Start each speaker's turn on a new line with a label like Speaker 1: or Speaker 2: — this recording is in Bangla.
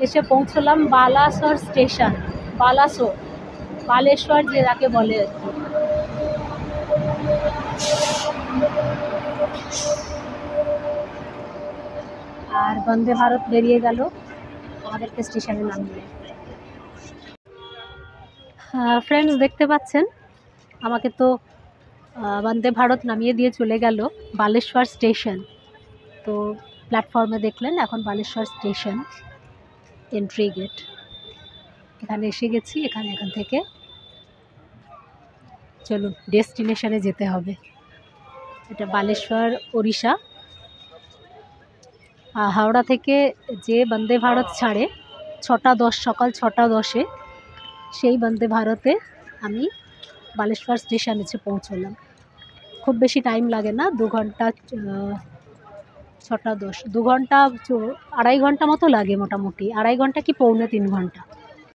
Speaker 1: এসে পৌঁছলাম বালাসোর স্টেশন। বালাসোর, বালেশ্বর যে যাকে বলে আর কি। আর বন্দে ভারত বেরিয়ে গেল, আমাদেরকে স্টেশনে নামিয়ে। ফ্রেন্ডস, দেখতে পাচ্ছেন আমাকে তো বন্দে ভারত নামিয়ে দিয়ে চলে গেল বালেশ্বর স্টেশন। তো প্ল্যাটফর্মে দেখলেন এখন বালেশ্বর স্টেশন, এন্ট্রি গেট। এখানে এসে গেছি। এখান থেকে চলুন ডেস্টিনেশনে যেতে হবে। এটা বালেশ্বর, ওড়িশা। হাওড়া থেকে যে বন্দে ভারত ছাড়ে 6:10, সকাল 6:10-এ, সেই বন্দে ভারতে আমি বালেশ্বর স্টেশন এসে পৌঁছলাম। খুব বেশি টাইম লাগে না, 2 ঘন্টা, 6:10, 2 ঘন্টা, 2.5 ঘন্টা মতো লাগে মোটামুটি, 2.5 ঘন্টা কি 2.25 ঘন্টা।